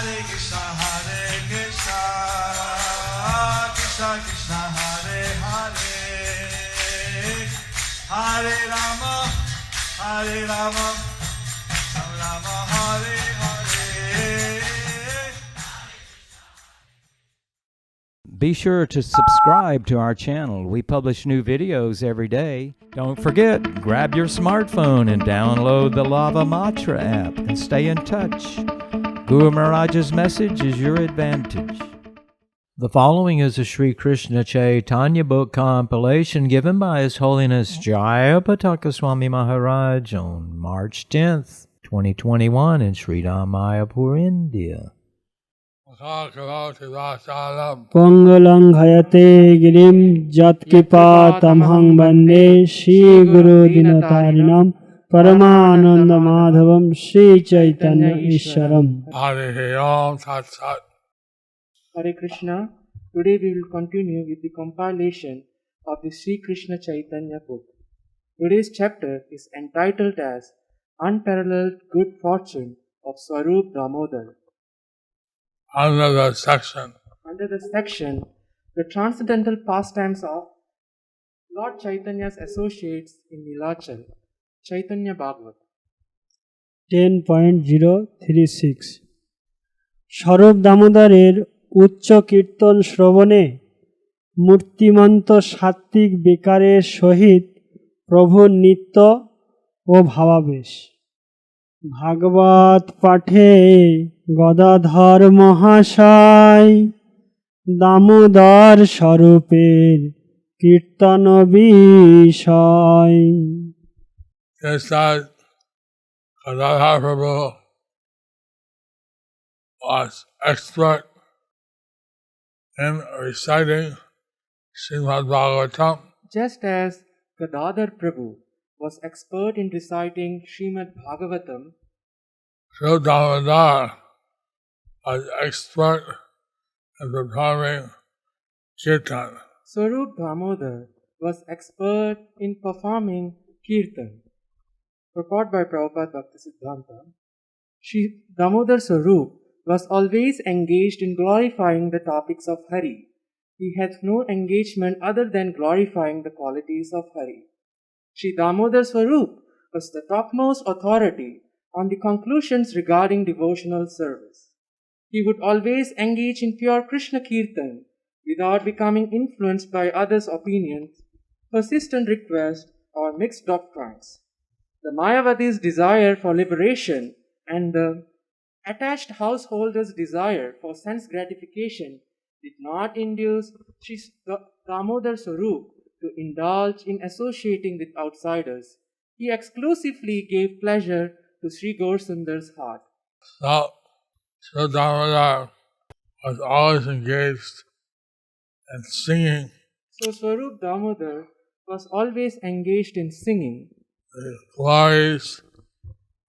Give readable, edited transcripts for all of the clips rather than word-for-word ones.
Krishna Krishna Hare Hare Hare Rama Rama Hare Hare. Be sure to subscribe to our channel. We publish new videos every day. Don't forget, grab your smartphone and download the Lava Matra app and stay in touch. Guru Maharaj's message is your advantage. The following is a Sri Krishna Chaitanya book compilation given by His Holiness Jayapataka Swami Maharaj on March 10th, 2021 in Sri Mayapur, India. Pangalang hayate girim jatkipa tamhang bande Shri Guru Dinatarinam Paramananda Madhavam Shri Chaitanya Ishwaram. Hare Krishna. Today we will continue with the compilation of the Sri Krishna Chaitanya book. Today's chapter is entitled as Unparalleled Good Fortune of Swarup Damodar. Under the section, The Transcendental Pastimes of Lord Chaitanya's Associates in Nilachal, Chaitanya Bhagavat. 10.036 স্বরূপ দামোদরের উচ্চ কীর্তন শ্রবণে মূর্তিমন্ত সাত্ত্বিক বিকারের সহিত প্রভুর নিত্য ও ভাবাবেশ। ভাগবত পাঠে গদাধর মহাশয় দামোদর স্বরূপের কীর্তন বিষয়। just as Gadadhar Prabhu was expert in reciting Srimad Bhagavatam, Just as Gadadhar Prabhu was expert in reciting Srimad Bhagavatam, Swarup Damodar was expert in performing kirtan. Swarup Damodar was expert in performing kirtan. Purport by Prabhupada Bhaktisiddhanta. Shri Damodar Swarup was always engaged in glorifying the topics of Hari. He had no engagement other than glorifying the qualities of Hari. Shri Damodar Swarup was the topmost authority on the conclusions regarding devotional service. He would always engage in pure Krishna Kirtan without becoming influenced by others' opinions, persistent requests, or mixed doctrines. The Mayavadi's desire for liberation and the attached householder's desire for sense gratification did not induce Sri Damodar Swarup to indulge in associating with outsiders. He exclusively gave pleasure to Sri Gaurasundar's heart. So, Swarup Damodar was always engaged in singing So Swarup Damodar was always engaged in singing the glories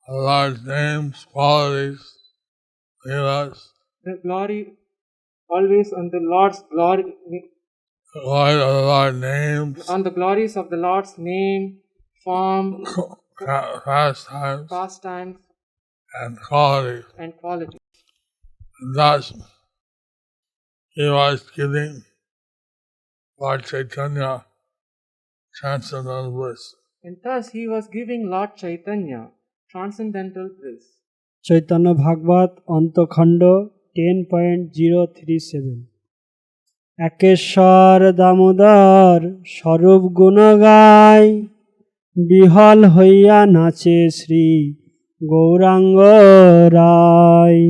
of Lord's names, qualities, leelas, the glory, always on the Lord's glory, the glory of the Lord's names, on the glories of the Lord's name, form, pastimes, and qualities. and qualities. And thus, he was giving Lord Chaitanya transcendental bliss. And thus he was giving Lord Chaitanya transcendental bliss. Chaitanya ভাগবত অন্তখণ্ড 10.037 একেশ্বর দামোদর স্বরূপ গুণ গায় বিহল হইয়া নাচে শ্রী গৌরাঙ্গ রায়।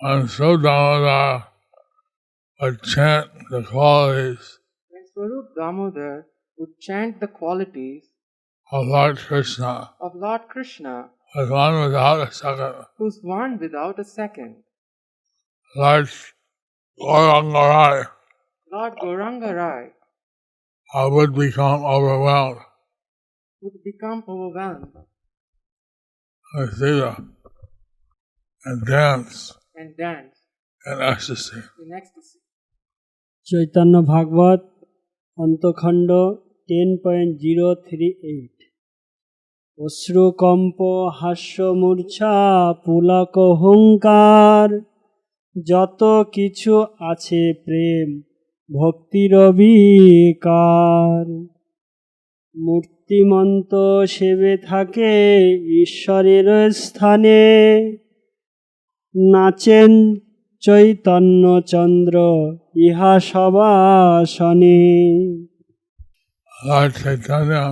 And so Damodar would chant the qualities When Swarup Damodar would chant the qualities of Lord Krishna, of as one without a second, who's one without a second, Lord Gaurangarai Lord Gauranga Rai would become overwhelmed would become overwhelmed with Sita and dance and dance in ecstasy. in ecstasy. Chaitanya ভাগবত অন্তখণ্ড 10.038 অশ্রুকম্প হাস্যমূর্ছা পুলক হুঙ্কার, যত কিছু আছে প্রেম ভক্তির বিকার। মূর্তিমন্ত সেবে থাকে ঈশ্বরের স্থানে, নাচেন চৈতন্যচন্দ্র ইহা সবাসনে। Lord Chaitanya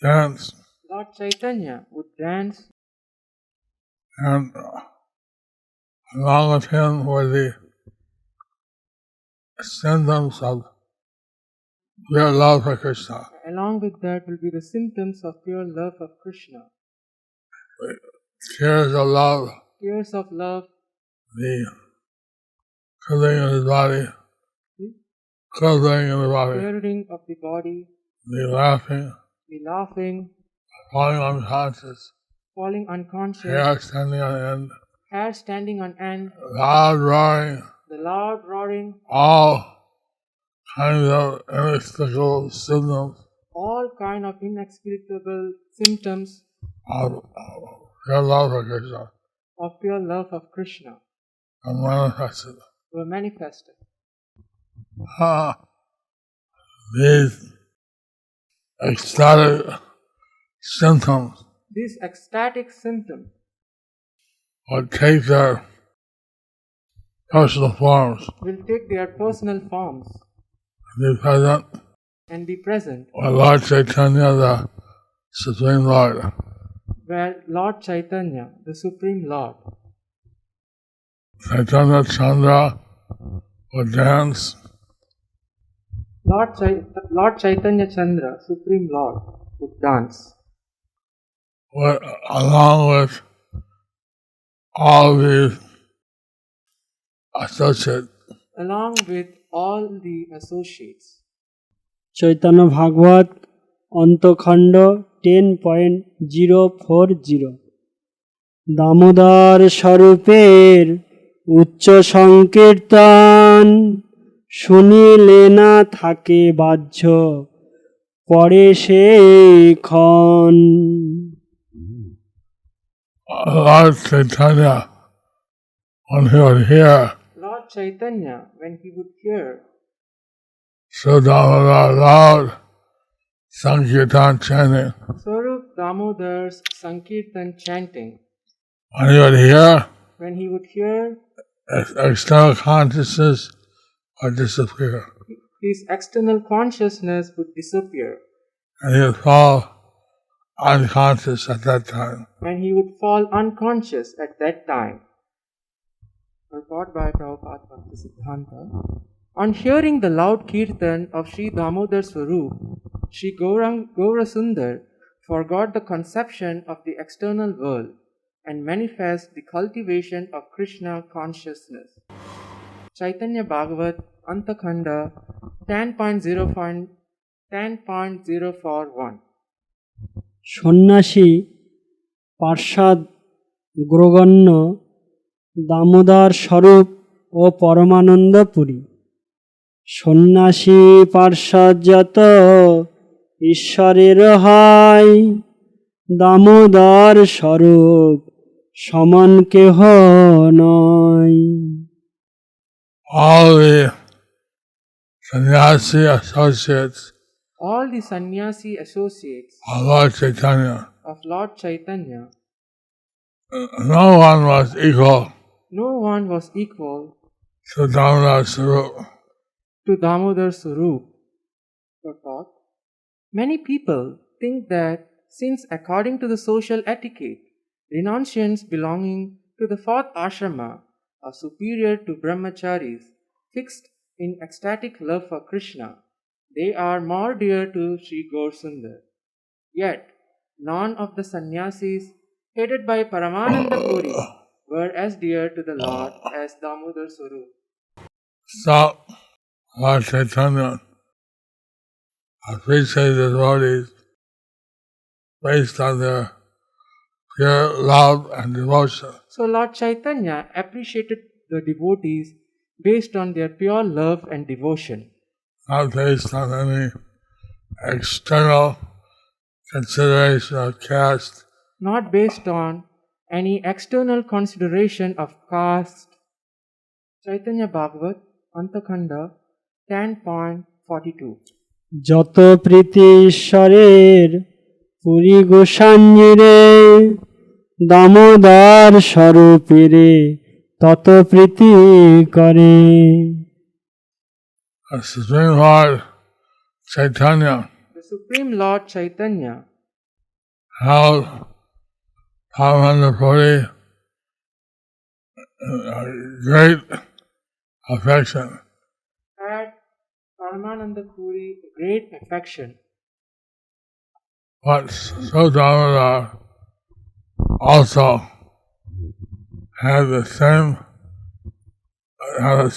danced, Lord Chaitanya would dance, and along with him were the symptoms of pure love for Krishna. along with that will be the symptoms of pure love of Krishna. Tears of love, Tears of love, the clothing in the body, clothing in the body, tearing of the body, the laughing, the laughing, falling unconscious, falling unconscious, hair standing on end, hair standing on end, loud roaring, the loud roaring, all kinds of inexplicable symptoms all kind of inexplicable symptoms of pure love for Krishna of pure love of Krishna are manifested. were manifested. These ecstatic symptoms These ecstatic symptoms would take their personal forms will take their personal forms and be present and be present with Lord Chaitanya, the Supreme Lord. where Lord Chaitanya, the Supreme Lord, Chaitanya Chandra would dance Lord Chaitanya Chandra, Supreme Lord, would dance along with all these associates. along with all the associates. Chaitanya ভাগবত অন্তখণ্ড 10.040। দামোদর স্বরূপের উচ্চ সংকীর্তন, শুনিলে না থাকে বাহ্য পরে সেক্ষণ। Lord Chaitanya, when he would hear Lord Chaitanya, when he would hear Sudamara loud Sankirtan chanting, Swarup Damodar's Sankirtan chanting, when he would hear when he would hear external consciousness would disappear, his external consciousness would disappear, and he would fall unconscious at that time. and he would fall unconscious at that time. Report by Prabhupada Bhaktisiddhanta. On hearing the loud kirtan of Sri Damodar Swarup, Sri Gaurasundar forgot the conception of the external world and manifest the cultivation of Krishna consciousness. Chaitanya Bhagavat Antakhanda 10.041. সন্ন্যাসী পার্ষদ গ্রগণ্য দামোদর স্বরূপ ও পরমানন্দপুরী। সন্ন্যাসী পার্ষদ যত ঈশ্বরের হয়, দামোদর স্বরূপ সমান কেহ নয়। All the sannyasi associates All the sannyasi associates of Lord Chaitanya, of Lord Chaitanya, no one was equal no one was equal to Damodar Swarup. to Damodar Swarup. Purport. Many people think that since according to the social etiquette, renunciants belonging to the fourth ashrama are superior to brahmacharis fixed in ecstatic love for Krishna, they are more dear to Sri Gaurasundar. Yet, none of the sannyasis headed by Paramananda Puri were as dear to the Lord as Damodar Swarup. So, Lord Chaitanya appreciated the devotees based on their pure love and devotion. So Lord Chaitanya appreciated the devotees based on their pure love and devotion, Not based on any external consideration of caste, not based on any external consideration of caste. Chaitanya Bhagavat, Antakhanda 10.42. যত প্রীতি ঈশ্বরের পুরী গোসাঞ্জিরে দামোদর স্বরূপেরে তত প্রীতি করে। the Supreme Lord Chaitanya The Supreme Lord Chaitanya held Paramananda Puri great affection. had Paramananda Puri great affection, But so Damodar also had a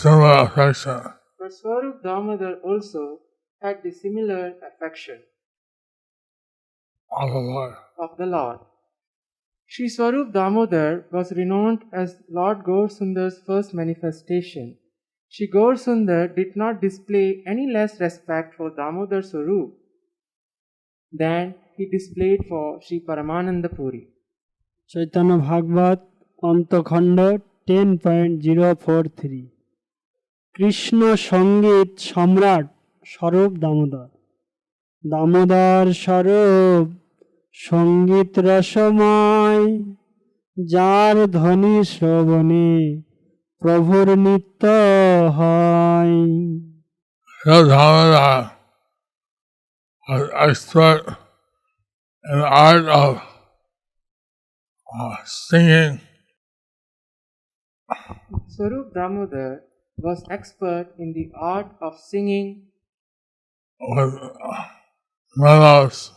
similar affection. but Swarup Damodar also had the similar affection Of the Lord. of the Lord. Shri Swarup Damodar was renowned as Lord Gaurasundar's first manifestation. Shri Gaurasundar did not display any less respect for Damodar Swarup than he displayed for Shri Paramananda Puri. Chaitanya ভাগবত অন্তখণ্ড 10.043 কৃষ্ণ সঙ্গীত সম্রাট স্বরূপ দামোদর। দামোদর স্বরূপ সঙ্গীত রসময়, যার ধ্বনি শ্রবণে প্রভুর নিত্য হয়। So Damodar was expert in the art of singing. Swarup Damodar was expert in the art of singing With mellows.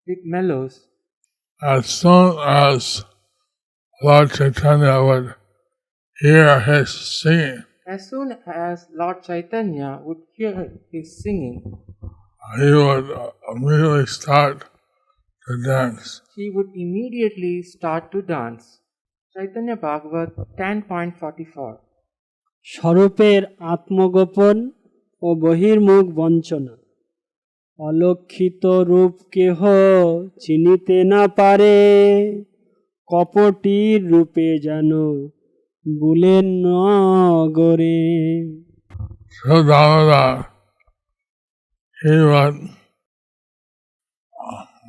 with mellows. As soon as Lord Chaitanya would hear his singing, As soon as Lord Chaitanya would hear his singing, he would immediately start to dance. he would immediately start to dance. Chaitanya Bhagavat 10.44. স্বরূপের আত্মগোপন ও বহির্মুখ বঞ্চনা, অলক্ষিত রূপ কেহ চিনিতে না পারে, কপটির রূপে যেন Boolean নগরে। So Damodar, he would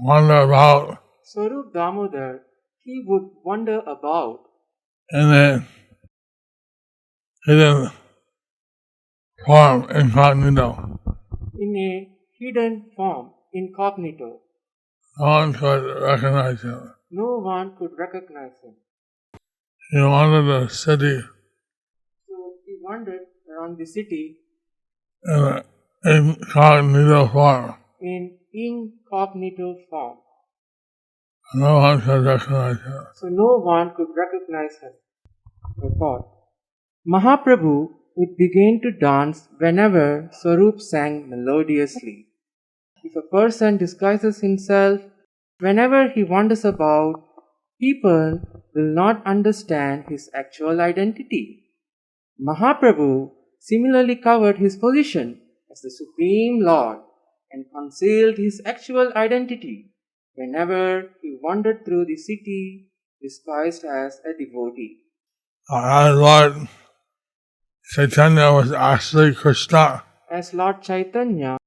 wander about Swarup Damodar, he would wander about in a hidden form incognito. in a hidden form, incognito. No one could recognize him. No one could recognize him. He wandered the city So he wandered around the city in an incognito form. in incognito form. No one could recognize him. So no one could recognize him. Report. Mahaprabhu would begin to dance whenever Swarup sang melodiously. If a person disguises himself, whenever he wanders about, people will not understand his actual identity. Mahaprabhu similarly covered his position as the Supreme Lord and concealed his actual identity whenever he wandered through the city disguised as a devotee. Our Lord Chaitanya was actually Krishna, As Lord Chaitanya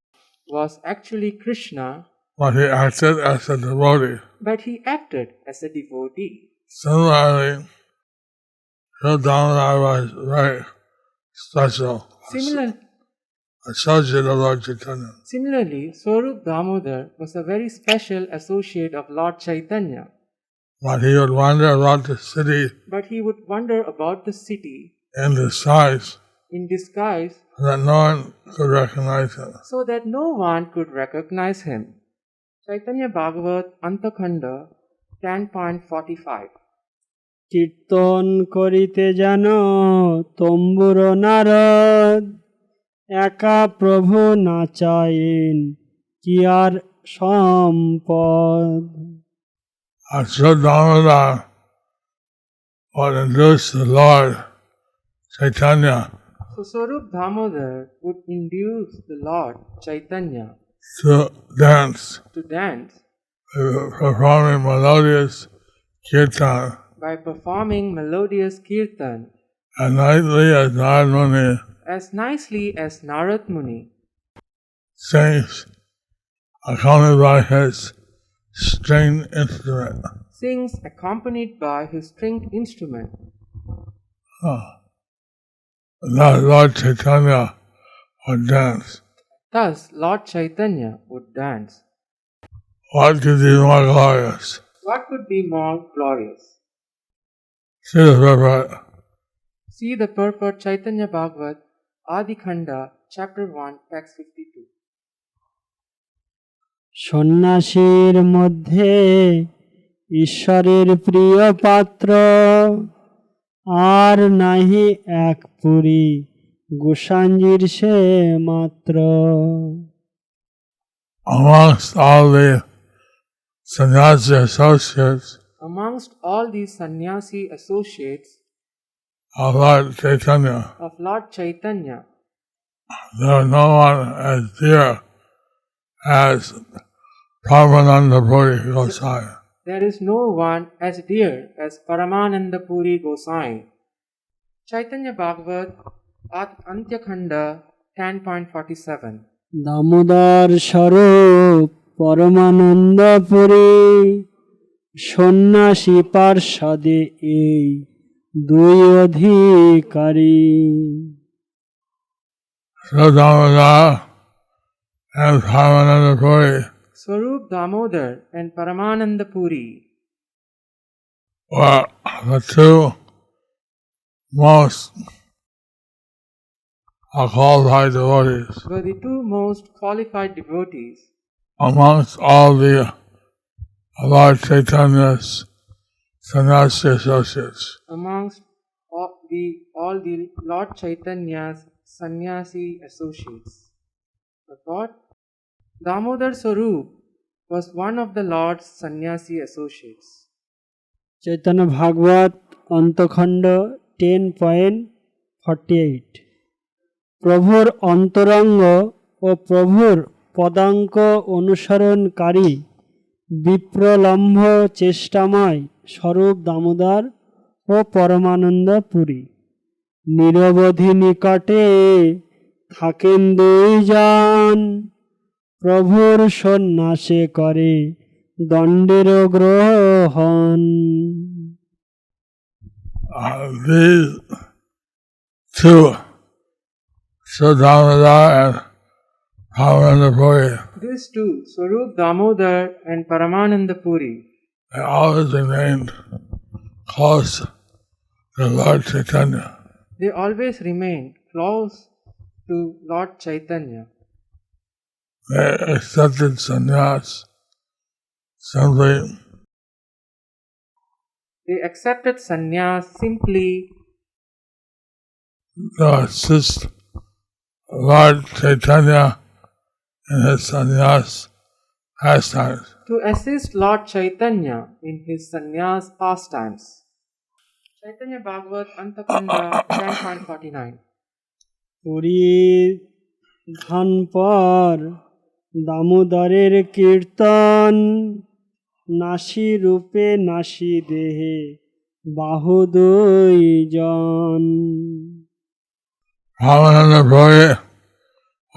was actually Krishna, but he acted as a devotee. but he acted as a devotee. Similarly, Sri Damodar was very special, associate of Lord Chaitanya. Similarly, Swarup Damodar was a very special associate of Lord Chaitanya, But he would wander about the city but he would wander about the city in disguise in disguise so that no one could recognize him. so that no one could recognize him. Chaitanya Bhagavat Antakhanda 10.45. কীর্তন করিতে যেন তম্বুর নারদ, একা প্রভু নাচায়েন কি আর সম্পদ। Sri Damodar would induce the Lord Chaitanya So Swarup Damodar would induce the Lord Chaitanya to dance performing melodious kirtan by performing melodious kirtan as nicely as Narad Muni as nicely as Narad Muni sings, accompanied by his stringed instrument. sings accompanied by his stringed instrument. Thus Lord Chaitanya would dance. Thus Lord Chaitanya would dance. What could be more glorious? What could be more glorious? See the purport. See the purport Chaitanya Bhagavat, Adi Khanda, chapter 1, text 52. সন্ন্যাসীর মধ্যে ঈশ্বরের প্রিয় পাত্র আর নাহি এক পুরী গোসাঞ্জির সে মাত্র। Amongst all the sannyasi associates Amongst all these sannyasi associates of Lord Chaitanya, of Lord Chaitanya, there is no one as dear as Prabhupada Puri Gosai. there is no one as dear as Paramananda Puri Gosai. Chaitanya Bhagavat, Antya Khanda, 10.47. Damodar স্বরূপ পরমানন্দ পুরী সন্ন্যাসী পার্ষদে এই দুই অধিকারী। So Damodar and Paramananda Puri Swarup Damodar and Paramananda Puri were the two most qualified devotees were the two most qualified devotees amongst all the Lord Chaitanya's sannyasi associates. amongst all the Lord Chaitanya's sannyasi associates. But what? Damodar Swarup was one of the Lord's sannyasi associates. Chaitanya ভাগবত অন্তখণ্ড 10.48। প্রভুর অন্তরঙ্গ ও প্রভুর পদাঙ্ক অনুসরণকারী বিপ্রলম্ভ চেষ্টাময় স্বরূপ দামোদর ও পরমানন্দ পুরী নিরবধি নিকটে থাকেন দুইজন প্রভুর সন্ন্যাসে করে দণ্ডের গ্রহণ। These two, so Damodar and Paramananda Puri, These two, Swarup Damodar and Paramananda Puri, they always remained close to Lord Chaitanya. they always remained close to Lord Chaitanya. They accepted sannyas simply They accepted sannyas simply to assist Lord Chaitanya in his sannyas pastimes. to assist Lord Chaitanya in his sannyas pastimes. Chaitanya Bhagavat Antakanda 10.49. পুরীর ধান পর দামোদরের কীর্তন নাসি রূপে নাসি দেহে বাহু দুইজন। Paramananda Puri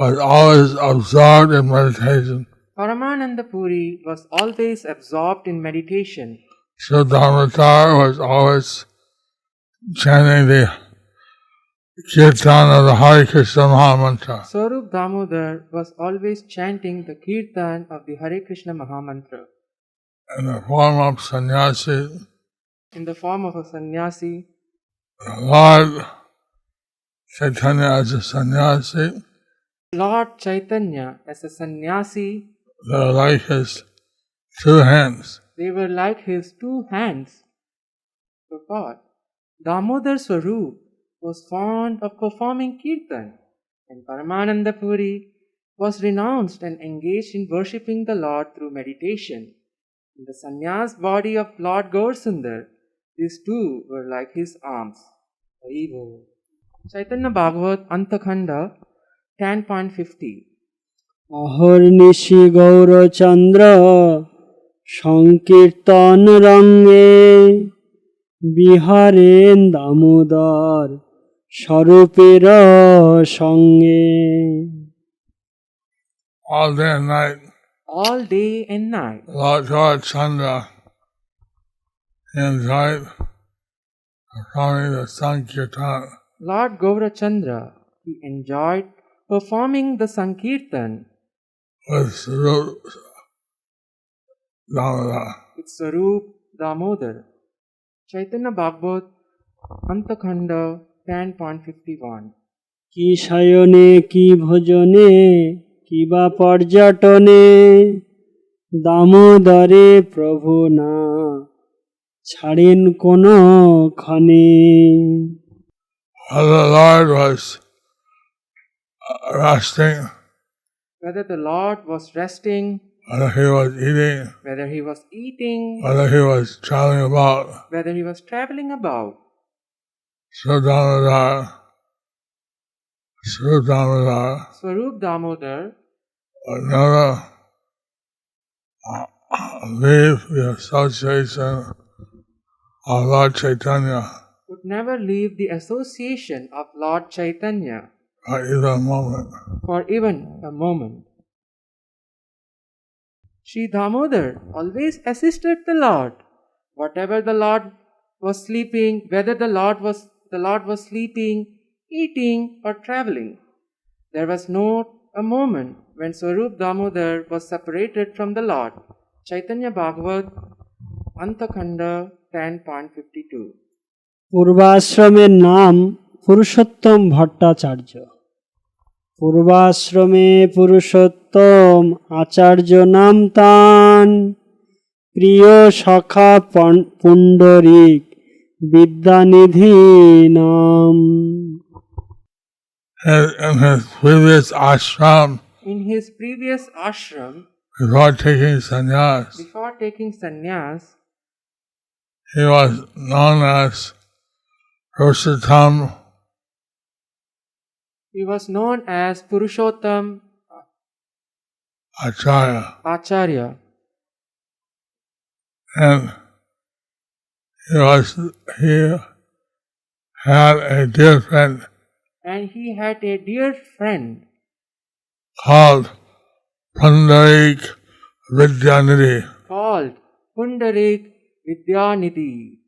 was always absorbed in meditation. Paramananda Puri was always absorbed in meditation. So Damodar was always chanting the kirtan of the Hare Krishna Mahamantra. Swarup Damodar was always chanting the kirtan of the Hare Krishna Mahamantra In the form of sannyasi, in the form of a sannyasi. Lord Chaitanya as a sannyasi, Lord Chaitanya as a sannyasi, they were like his two hands. they were like his two hands. For God, Damodar Swarup was fond of performing kirtan, and Paramananda Puri was renounced and engaged in worshipping the Lord through meditation. In the sannyas body of Lord Gaursundar, these two were like his arms. Hari Bol. Chaitanya Bhagavat Antakhanda 10.50. অহর্নিশি Gourchandra সংকীর্তন রঙ্গে বিহারেন দামোদর স্বরূপের সঙ্গে। All day and night, All day and night, Lord Gaurachandra enjoyed performing the Sankirtan Lord Gaurachandra, he enjoyed performing the Sankirtan with Swarup Damodar. with Swarup Damodar. Chaitanya Bhagavat, Antakhanda 10.51. কি শয়নে কি ভোজনে কি বা পর্যটনে দামোদরে প্রভু না ছাড়েন কোন ক্ষণে। Whether the Lord was resting, Whether the Lord was resting, whether he was eating, whether he was eating, whether he was traveling about, whether he was traveling about, Swarup Damodar, Swarup Damodar would never leave the association of Lord Chaitanya would never leave the association of Lord Chaitanya for even a moment. for even a moment. Sri Damodar always assisted the Lord. Whatever the Lord was sleeping, whether the Lord was sleeping, eating, or traveling, there was not a moment when Swarup Damodar was separated from the Lord. Chaitanya Bhagavat, Antakhanda 10.52. পূর্বাশ্রমের নাম পুরুষোত্তম ভট্টাচার্য। পূর্বাশ্রমে পুরুষোত্তম আচার্য নাম তান, প্রিয় সখা পুণ্ডরিক বিদ্যানিধি নাম। In his previous ashram, In his previous ashram, before taking sannyas, before taking sannyas, he was known as Purushottam he was known as Purushottam Acharya. Acharya, And he had a dear friend and he had a dear friend called Pundarik Vidyanidhi. called Pundarik Vidyanidhi.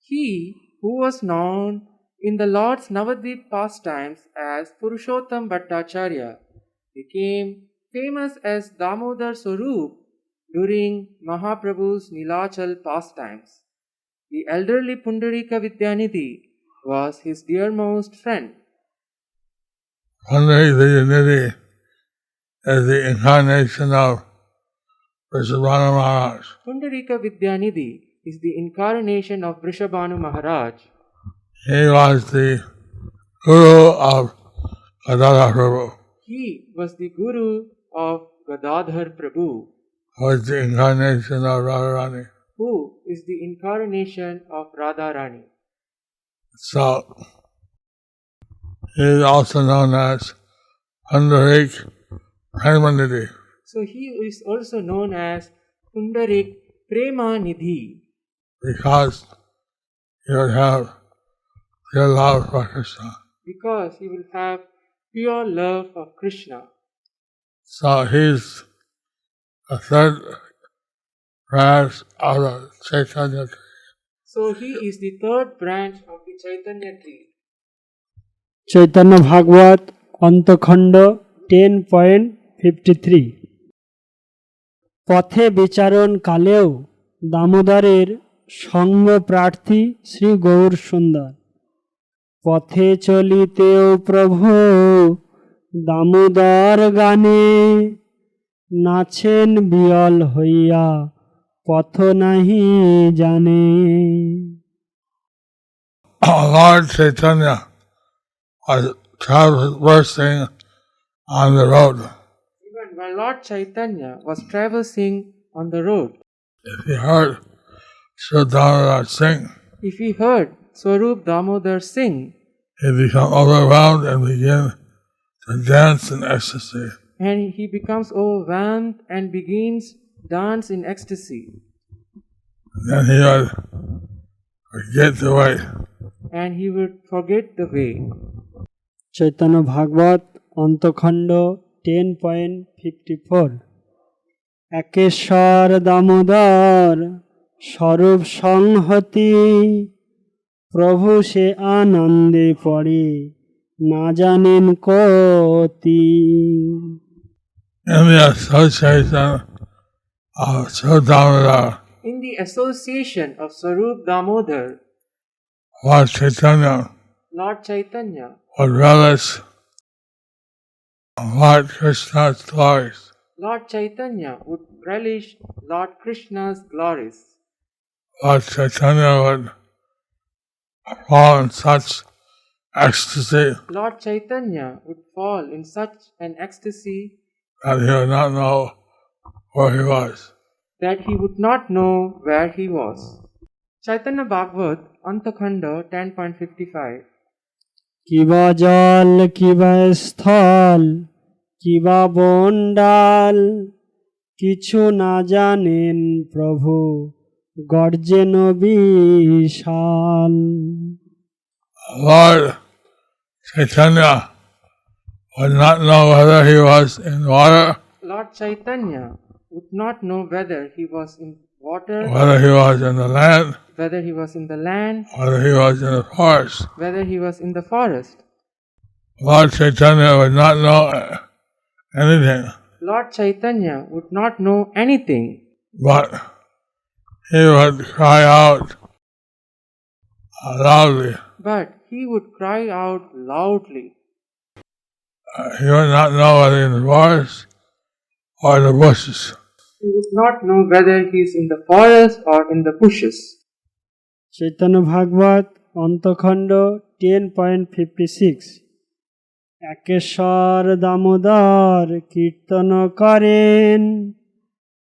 He, who was known in the Lord's Navadvip pastimes as Purushottam Bhattacharya, became famous as Damodar Swarup during Mahaprabhu's Nilachal pastimes. The elderly Pundarika Vidyanidhi was his dearmost friend. Pundarik Vidyanidhi is the incarnation of Vrishabhanu Maharaj. Pundarika Vidyanidhi is the incarnation of Vrishabhanu Maharaj. He was the guru of Gadadhar Prabhu, He was the guru of Gadadhar Prabhu, who is the incarnation of Radharani. who is the incarnation of Radharani. So, he is also known as Pundarik Premanidhi. So he is also known as Pundarik Premanidhi Because he would have pure love for Krishna. because he will have pure love of Krishna. So he's a third branch of the Chaitanya tree. So he is the third branch of the Chaitanya tree. Chaitanya ভাগবত অন্তখণ্ড 10.53। পথে বিচরণ কালেও দামোদরের সঙ্গ প্রার্থী শ্রী গৌর সুন্দর। পথে চলিতেও প্রভু দামোদর গানে নাচেন বিয়ল হইয়া পথ নাহি জানে। Lord Chaitanya was traversing on the road. Even when Lord Chaitanya was traversing on the road, If he heard Swarup Damodar sing, if he heard Swarup Damodar sing, he'd become overwhelmed and begin to dance in ecstasy. and he becomes overwhelmed and begins dance in ecstasy. Then he would forget the way. And he would forget the way. Chaitanya ভাগবত অন্তখণ্ড 10.54 একেশ্বর দামোদর স্বরূপ সংহতি প্রভু সে আনন্দে পড়ে না জানেন কতি। In the association of Sodamodar, In the association of Sarup Damodar, Lord Chaitanya Lord Chaitanya would relish Lord Krishna's glories. Lord Chaitanya would relish Lord Krishna's glories. Lord Chaitanya would fall in such ecstasy Lord Chaitanya would fall in such an ecstasy that he would not know where he was. that he would not know where he was. Chaitanya Bhagavat, Antakhanda 10.55. কিবা জল কিবা স্থল কিবা বন্ডাল কিছু না জানেন প্রভু গর্জেন বিশাল। Lord Chaitanya would not know whether he was in water, Lord Chaitanya would not know whether he was in water, whether he was in the land, whether he was in the land, whether he was in the forest. whether he was in the forest. Lord Chaitanya would not know anything, Lord Chaitanya would not know anything, but he would cry out loudly. but he would cry out loudly. He would not know whether in the forest or the bushes. He would not know whether he is in the forest or in the bushes. Chaitanya ভাগবত অন্তখণ্ড 10.56 একেশ্বর দামোদর কীর্তন করেন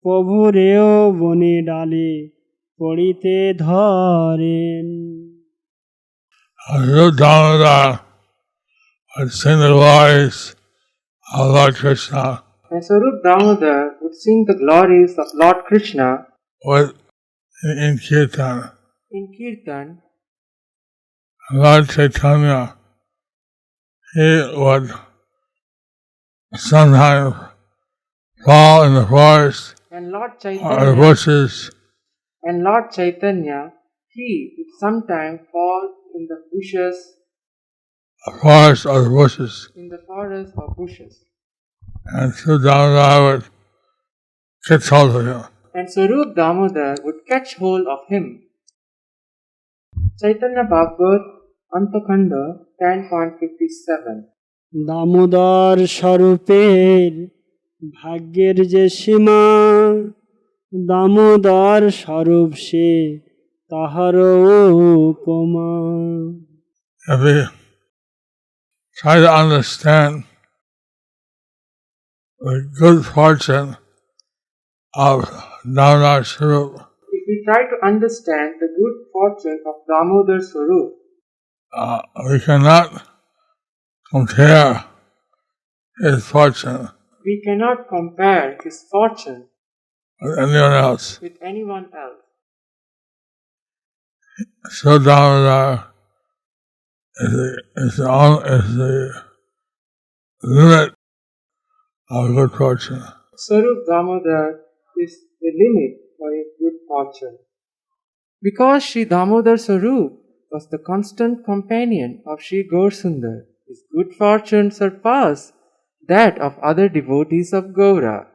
প্রভুরেও বনে ডালে পড়িতে ধরেন। Rup Damodar would sing the glories of Lord Krishna And Sarup Damodar would sing the glories of Lord Krishna in Kirtan. in Kirtan. Lord Chaitanya, he would sometimes fall in the forest And Lord or the Chaitanya, bushes, he would sometimes fall in the bushes, the forest or the bushes. in the forest or bushes. And so Damodar would catch hold of him. And Sarup Damodar would catch hold of him. Chaitanya Bhagavat, Antakhanda 10.57. Damodar স্বরূপের ভাগ্যের যে সীমা দামোদর স্বরূপ সে তাহার উপমা। If we try to understand the good fortune of Damodar Swarup, If we try to understand the good fortune of Damodar Swarup, we cannot compare his fortune we cannot compare his fortune with anyone else. with anyone else. So Damodar is the limit of good fortune. Sarup Damodar is the limit for his good fortune. Because Sri Damodar Swarup was the constant companion of Sri Gaurasundar, his good fortune surpassed that of other devotees of Gaura.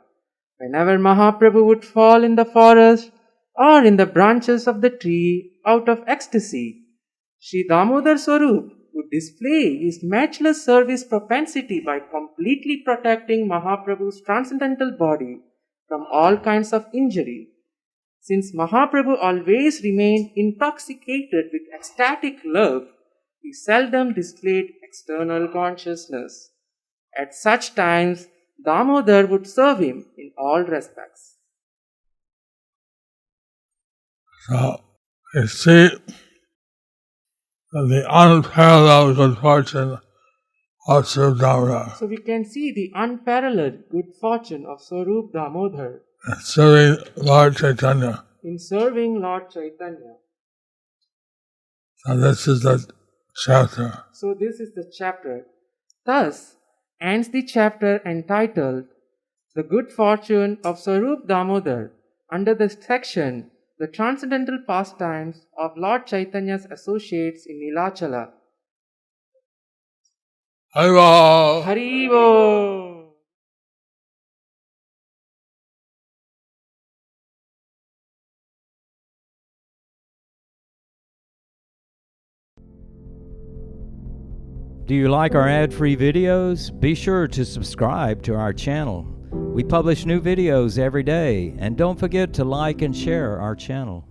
Whenever Mahaprabhu would fall in the forest or in the branches of the tree out of ecstasy, Sri Damodar Swarup would display his matchless service propensity by completely protecting Mahaprabhu's transcendental body from all kinds of injury. Since Mahaprabhu always remained intoxicated with ecstatic love, he seldom displayed external consciousness. At such times, Damodar would serve him in all respects. So you see that the unparalleled good fortune of Swarup Damodar, So we can see the unparalleled good fortune of Swarup Damodar serving Lord Chaitanya. in serving Lord Chaitanya. So this is the chapter. So this is the chapter. Thus ends the chapter entitled The Good Fortune of Swarup Damodar under the section The Transcendental Pastimes of Lord Chaitanya's Associates in Nilachala. Haribo! Haribo! Do you like our ad-free videos? Be sure to subscribe to our channel. We publish new videos every day, and don't forget to like and share our channel.